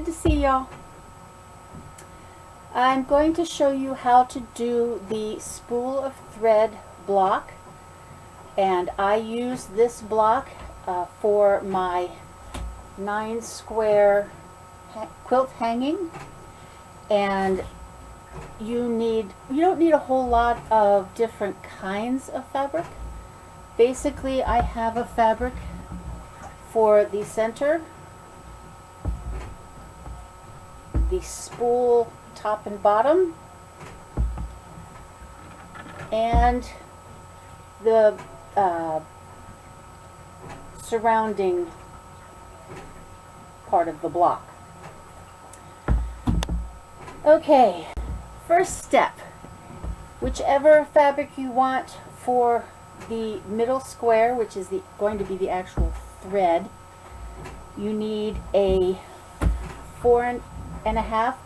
Good to see y'all. I'm going to show you how to do the spool of thread block, and I use this block for my 9 square quilt hanging. And you don't need a whole lot of different kinds of fabric. Basically, I have a fabric for the center, the spool top and bottom, and the surrounding part of the block. Okay, first step, whichever fabric you want for the middle square, which is going to be the actual thread, you need a 4.5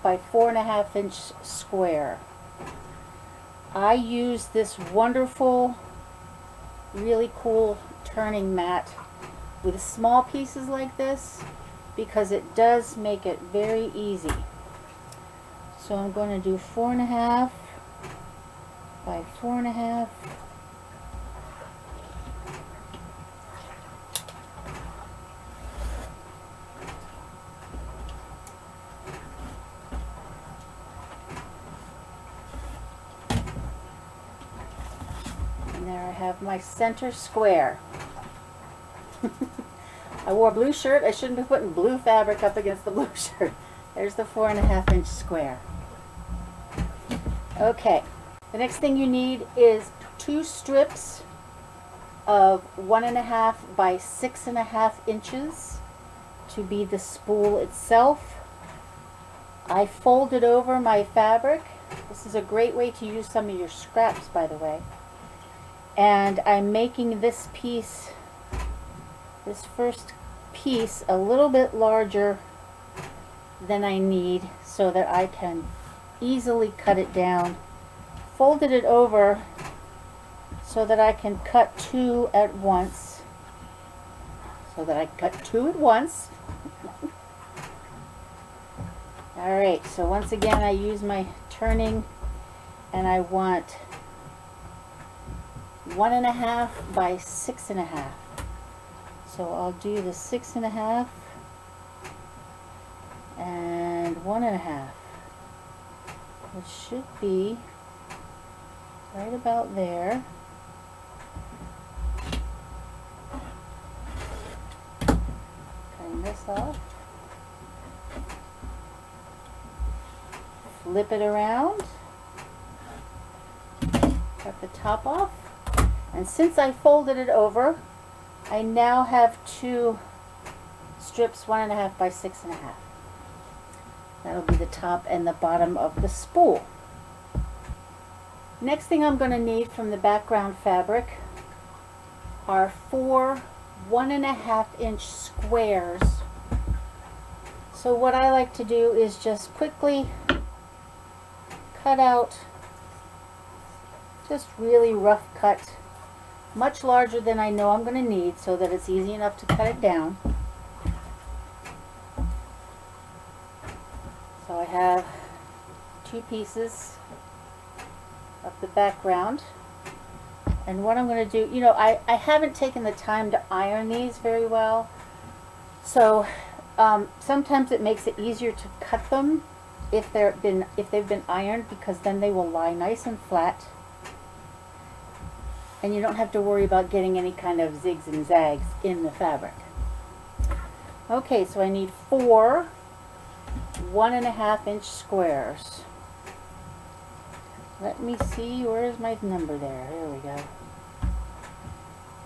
by 4.5 inch square. I use this wonderful, really cool turning mat with small pieces like this because it does make it very easy. So I'm going to do 4.5 by 4.5. And there I have my center square. I wore a blue shirt. I shouldn't be putting blue fabric up against the blue shirt. There's the 4.5 inch square. Okay, the next thing you need is 2 strips of 1.5 by 6.5 inches to be the spool itself. I folded over my fabric. This is a great way to use some of your scraps, by the way. And I'm making this piece, this first piece, a little bit larger than I need so that I can easily cut it down. Folded it over so that I can cut 2 at once. Alright, so once again I use my turning, and I want 1.5 by 6.5. So I'll do the 6.5 and 1.5, which should be right about there. Cutting this off. Flip it around. Cut the top off. And since I folded it over, I now have 2 strips 1.5 by 6.5. That'll be the top and the bottom of the spool. Next thing I'm going to need from the background fabric are 4 1.5 inch squares. So what I like to do is just quickly cut out, just really rough cut, much larger than I know I'm going to need so that it's easy enough to cut it down. So I have 2 pieces of the background, and what I'm going to do, I haven't taken the time to iron these very well, so sometimes it makes it easier to cut them if they've been ironed, because then they will lie nice and flat and you don't have to worry about getting any kind of zigs and zags in the fabric. Okay, so I need 4 1.5 inch squares. Let me see, where's my number there? There we go.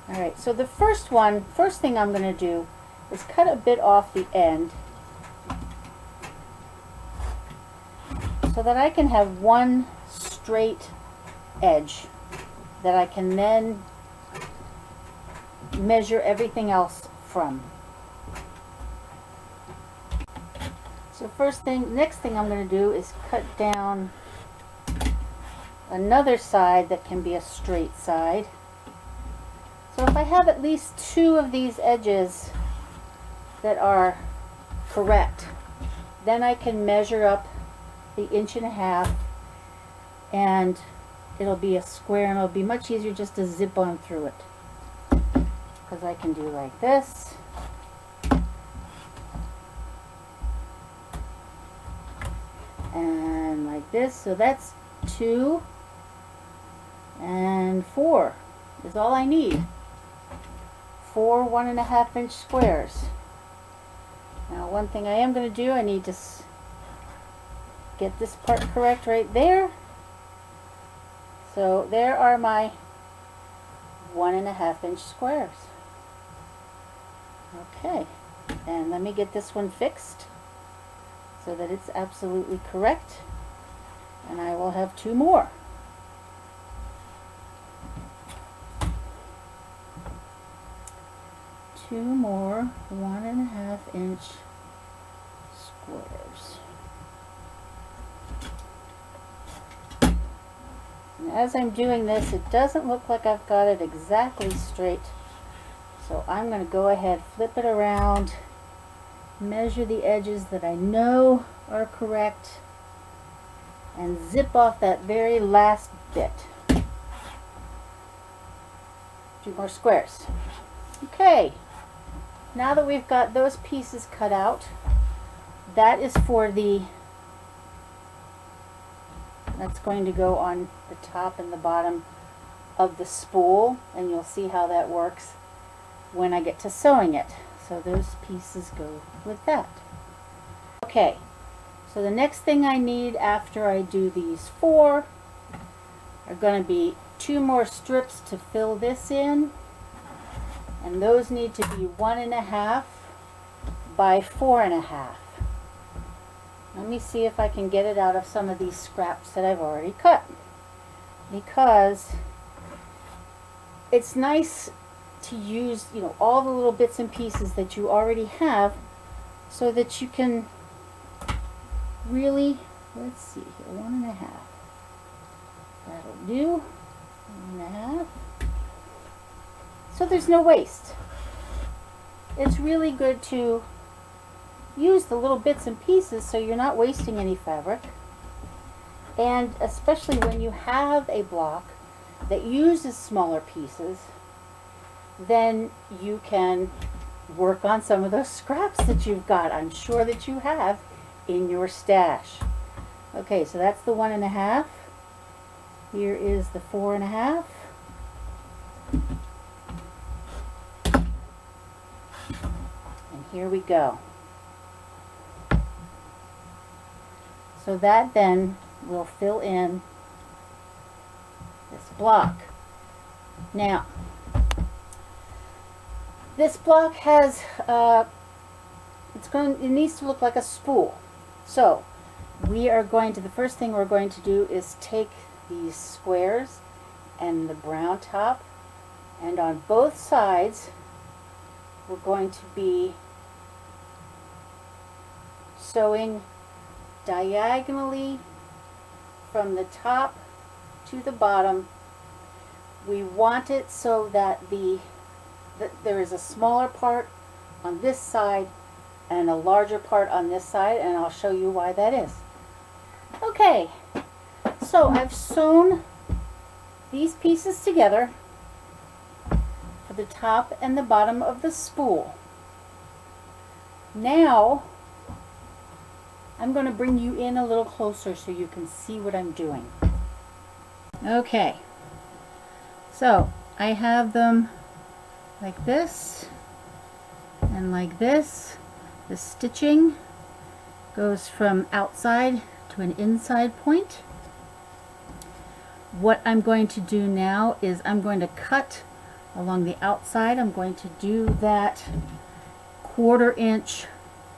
Alright, so the first thing I'm going to do is cut a bit off the end so that I can have one straight edge that I can then measure everything else from. So next thing I'm going to do is cut down another side that can be a straight side. So if I have at least 2 of these edges that are correct, then I can measure up the 1.5 inches, and it'll be a square, and it'll be much easier just to zip on through it, because I can do like this. And like this. So that's 2 and 4 is all I need. 4 1.5 inch squares. Now, one thing I am going to do, I need to get this part correct right there. So there are my 1.5 inch squares. Okay, and let me get this one fixed so that it's absolutely correct, and I will have 2 more. Two more 1.5 inch squares. And as I'm doing this, it doesn't look like I've got it exactly straight, so I'm going to go ahead, flip it around, measure the edges that I know are correct, and zip off that very last bit. 2 more squares. Okay, now that we've got those pieces cut out, that is for that's going to go on the top and the bottom of the spool, and you'll see how that works when I get to sewing it. So those pieces go with that. Okay, so the next thing I need after I do these 4 are going to be 2 more strips to fill this in, and those need to be 1.5 by 4.5. Let me see if I can get it out of some of these scraps that I've already cut, because it's nice to use, you know, all the little bits and pieces that you already have, so that you can really, let's see here, 1.5. That'll do. 1.5. So there's no waste. It's really good to use the little bits and pieces so you're not wasting any fabric. And especially when you have a block that uses smaller pieces, then you can work on some of those scraps that you've got. I'm sure that you have in your stash. Okay, so that's the 1.5. Here is the 4.5. And here we go. So that then will fill in this block. Now, this block has, it needs to look like a spool. So we are going to, the first thing we're going to do is take these squares and the brown top, and on both sides we're going to be sewing diagonally from the top to the bottom. We want it so that there is a smaller part on this side and a larger part on this side, and I'll show you why that is. Okay, so I've sewn these pieces together for the top and the bottom of the spool. Now I'm going to bring you in a little closer so you can see what I'm doing. Okay, so I have them like this and like this. The stitching goes from outside to an inside point. What I'm going to do now is I'm going to cut along the outside. I'm going to do that 1/4 inch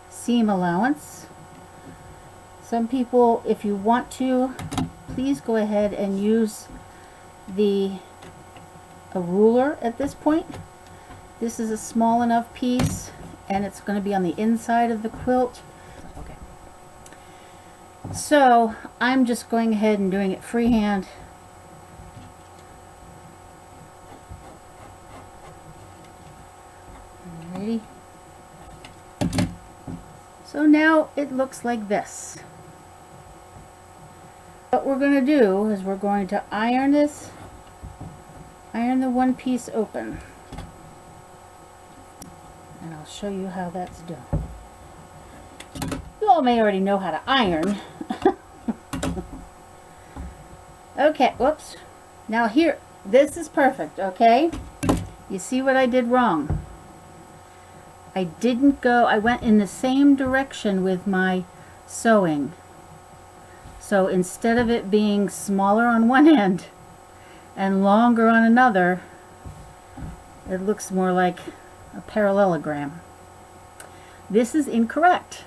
seam allowance. Some people, if you want to, please go ahead and use a ruler at this point. This is a small enough piece, and it's going to be on the inside of the quilt. Okay. So I'm just going ahead and doing it freehand. Alrighty. So now it looks like this. What we're going to do is we're going to iron this, iron the one piece open. And I'll show you how that's done. You all may already know how to iron. Okay, whoops. Now here, this is perfect, okay? You see what I did wrong? I went in the same direction with my sewing. So instead of it being smaller on one end and longer on another, it looks more like a parallelogram. This is incorrect.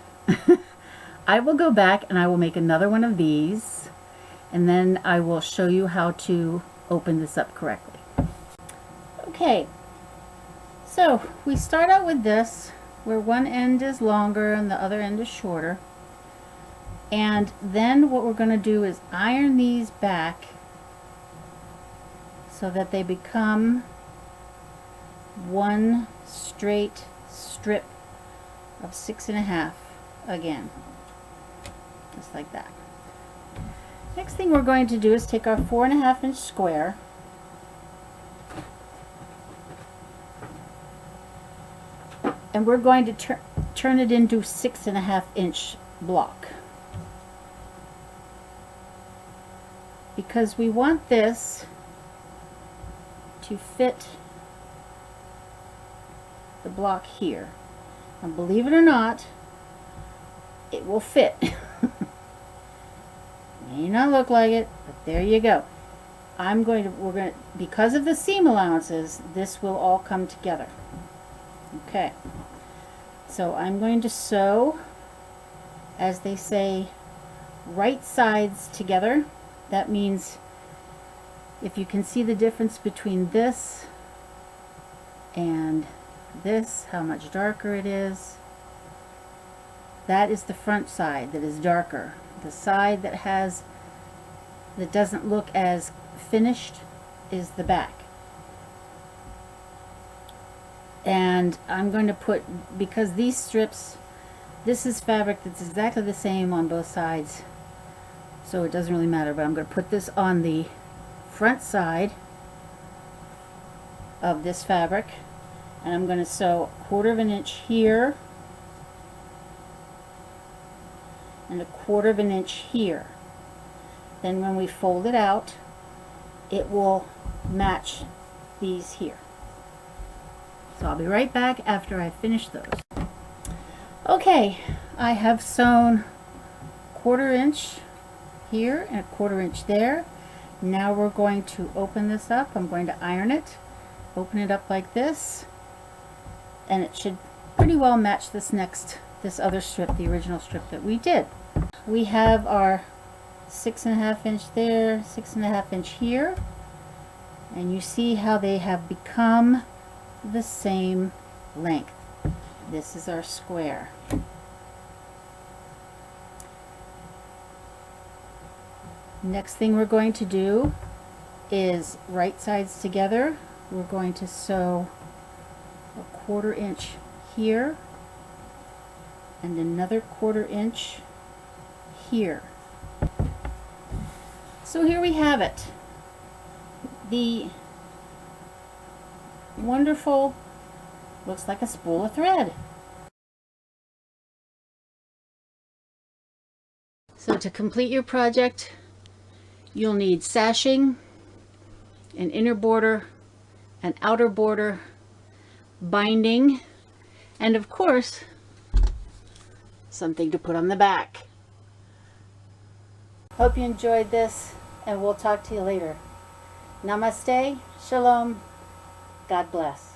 I will go back and I will make another one of these, and then I will show you how to open this up correctly. Okay, so we start out with this, where one end is longer and the other end is shorter. And then what we're going to do is iron these back so that they become one straight strip of 6.5 again, just like that. Next thing we're going to do is take our 4.5 inch square and we're going to turn it into 6.5 inch block, because we want this to fit the block here. And believe it or not, it will fit. May not look like it, but there you go. Because of the seam allowances, this will all come together. Okay. So I'm going to sew, as they say, right sides together. That means if you can see the difference between this and this, how much darker it is, that is the front side that is darker. The side that doesn't look as finished is the back. And I'm going to put, because these strips, this is fabric that's exactly the same on both sides, so it doesn't really matter, but I'm going to put this on the front side of this fabric, and I'm going to sew 1/4 inch here and 1/4 inch here. Then when we fold it out, it will match these here. So I'll be right back after I finish those. Okay, I have sewn 1/4 inch here and 1/4 inch there. Now we're going to open this up. I'm going to iron it, open it up like this, and it should pretty well match this other strip, the original strip that we did. We have our 6.5 inch there, 6.5 inch here, and you see how they have become the same length. This is our square. Next thing we're going to do is right sides together. We're going to sew 1/4 inch here and another 1/4 inch here. So here we have it. The wonderful, looks like a spool of thread. So to complete your project, you'll need sashing, an inner border, an outer border, binding, and of course, something to put on the back. Hope you enjoyed this, and we'll talk to you later. Namaste, shalom, God bless.